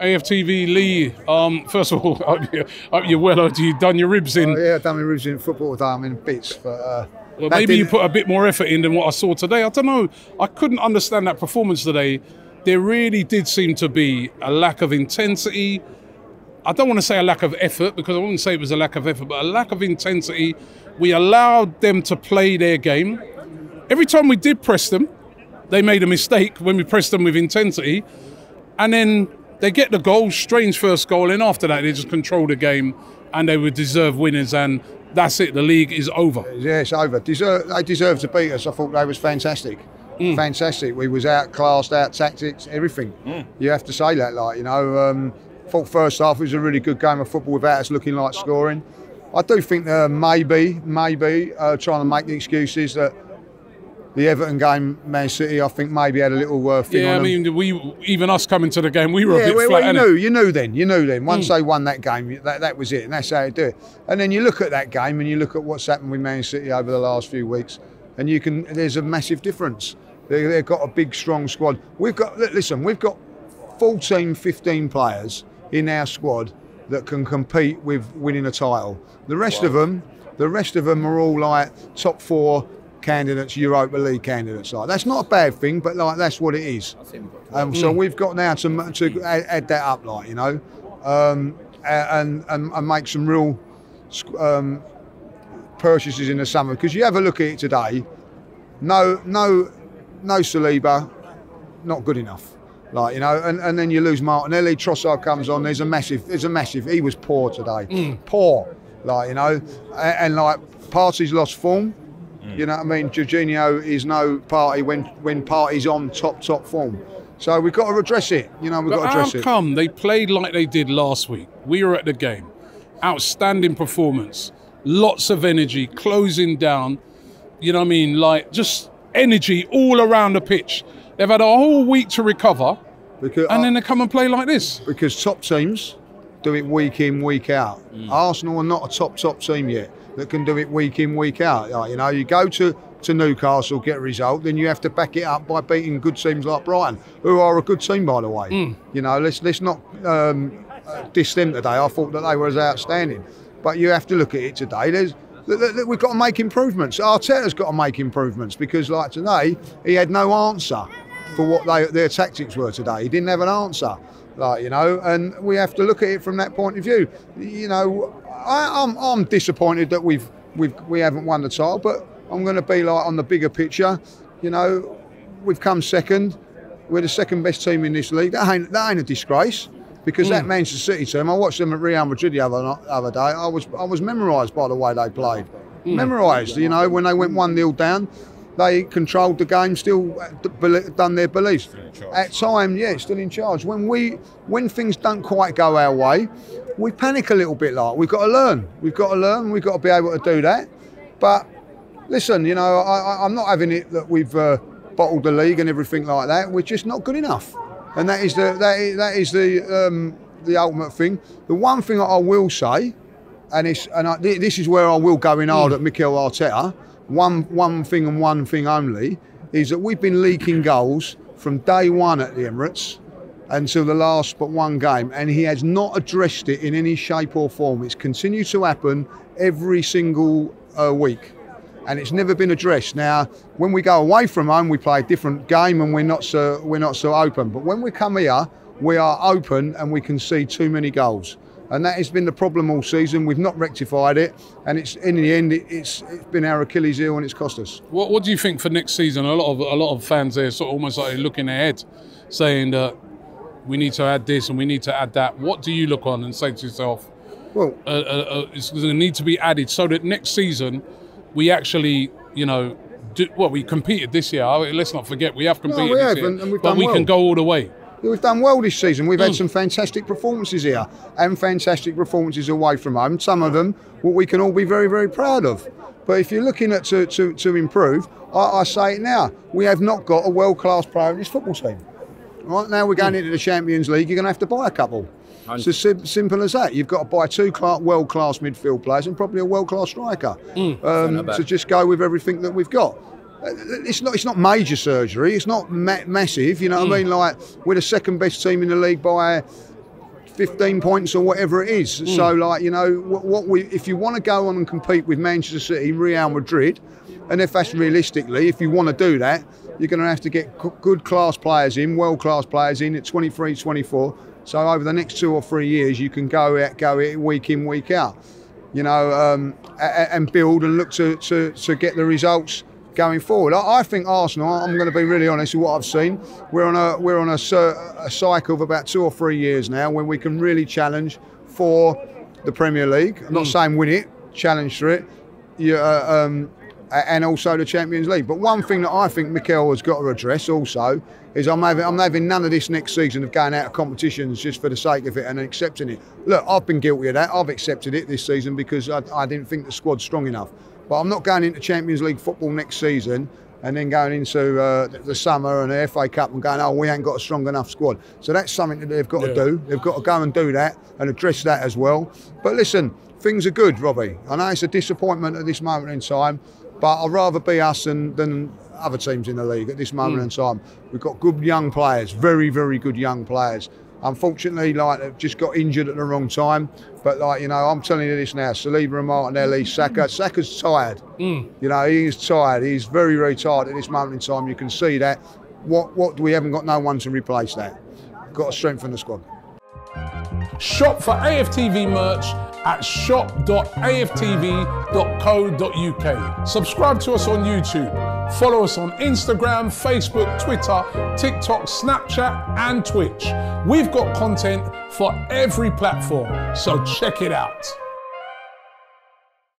AFTV Lee, first of all, hope you're well. You've done your ribs in. Yeah, I've done my ribs in football today. I'm in bits, but well, maybe you put a bit more effort in than what I saw today. I don't know. I couldn't understand that performance today. There really did seem to be a lack of intensity. I don't want to say a lack of effort, because I wouldn't say it was a lack of effort, but a lack of intensity. We allowed them to play their game. Every time we did press them, they made a mistake when we pressed them with intensity. And then they get the goal, strange first goal, and after that they just control the game and they would deserve winners, and that's it, the league is over. Yeah, it's over. They deserve to beat us. I thought they was fantastic. Fantastic. We was outclassed, out tactics, everything. You have to say that, like, you know. Thought first half was a really good game of football without us looking like scoring. I do think maybe trying to make the excuses that the Everton game, Man City, I think maybe had a little thing on them. I mean, even us coming to the game, we were a bit flat. You knew then. Once they won that game, that was it, and that's how you do it. And then you look at that game and you look at what's happened with Man City over the last few weeks, and there's a massive difference. They've got a big, strong squad. We've got 14, 15 players in our squad that can compete with winning a title. The rest of them are all like top 4 candidates, Europa League candidates. Like, that's not a bad thing, but like, that's what it is. So we've got now to add that up, like, you know, and make some real purchases in the summer. Because you have a look at it today, no Saliba, not good enough. Like, you know, and then you lose Martinelli, Trossard comes on, there's a massive, he was poor today. Poor, like, you know, and like, Partey's lost form. You know what I mean? Jorginho is no Partey when Partey's on top form. So we've got to address it. You know, we've got to address it. How come they played like they did last week? We were at the game. Outstanding performance. Lots of energy, closing down. You know what I mean? Like, just energy all around the pitch. They've had a whole week to recover, and then they come and play like this. Because top teams do it week in, week out. Arsenal are not a top team yet that can do it week in, week out. Like, you know, you go to Newcastle, get a result, then you have to back it up by beating good teams like Brighton, who are a good team, by the way. You know, let's not diss them today. I thought that they were as outstanding. But you have to look at it today. We've got to make improvements. Arteta's got to make improvements, because like today, he had no answer for what their tactics were today. He didn't have an answer, like, you know, and we have to look at it from that point of view. You know, I'm disappointed that we haven't won the title, but I'm going to be like, on the bigger picture, you know, we've come second. We're the second best team in this league. That ain't a disgrace, because that Manchester City team, I watched them at Real Madrid the other day. I was memorised by the way they played. Memorised, you know, when they went 1-0 down. They controlled the game, still done their beliefs. At time, yeah, still in charge. When things don't quite go our way, we panic a little bit. Like, we've got to learn. We've got to be able to do that. But listen, you know, I'm not having it that we've bottled the league and everything like that. We're just not good enough, and that is the ultimate thing. The one thing that I will say, this is where I will go in hard at Mikel Arteta. One thing and one thing only is that we've been leaking goals from day one at the Emirates until the last but one game, and he has not addressed it in any shape or form. It's continued to happen every single week, and it's never been addressed. Now, when we go away from home, we play a different game, and we're not so open. But when we come here, we are open, and we can see too many goals. And that has been the problem all season. We've not rectified it, and in the end, it's been our Achilles heel, and it's cost us. What do you think for next season? A lot of fans there sort of almost like looking ahead, saying that we need to add this and we need to add that. What do you look on and say to yourself, well, it's going to need to be added so that next season we actually, you know, we competed this year. Let's not forget we have competed this year, and but we can go all the way. We've done well this season. We've had some fantastic performances here and fantastic performances away from home. Some of them, what we can all be very, very proud of. But if you're looking at to improve, I say it now, we have not got a world-class player in this football team. Right now we're going into the Champions League, you're going to have to buy a couple. It's as simple as that. You've got to buy 2 world-class midfield players and probably a world-class striker to just go with everything that we've got. It's not major surgery. It's not massive. You know what I mean? Like, we're the second best team in the league by 15 points or whatever it is. So, like, you know, if you want to go on and compete with Manchester City, Real Madrid, and if that's realistically, if you want to do that, you're going to have to get good class players in, world class players in at 23, 24. So over the next 2 or 3 years, you can go it week in, week out, you know, and build and look to get the results going forward. I think Arsenal, I'm going to be really honest with what I've seen, we're on a cycle of about 2 or 3 years now when we can really challenge for the Premier League. I'm not saying win it, challenge for it, and also the Champions League. But one thing that I think Mikel has got to address also is I'm having none of this next season of going out of competitions just for the sake of it and accepting it. Look, I've been guilty of that. I've accepted it this season because I didn't think the squad's strong enough. But I'm not going into Champions League football next season and then going into the summer and the FA Cup and going, oh, we ain't got a strong enough squad. So that's something that they've got to do. They've got to go and do that and address that as well. But listen, things are good, Robbie. I know it's a disappointment at this moment in time, but I'd rather be us than other teams in the league at this moment in time. We've got good young players, very, very good young players. Unfortunately, like, they've just got injured at the wrong time. But, like, you know, I'm telling you this now, Saliba and Martinelli, Saka's tired. You know, he is tired. He's very, very tired at this moment in time. You can see that. What we haven't got no one to replace that. Got to strengthen the squad. Shop for AFTV merch at shop.aftv.co.uk. Subscribe to us on YouTube. Follow us on Instagram, Facebook, Twitter, TikTok, Snapchat and Twitch. We've got content for every platform, so check it out.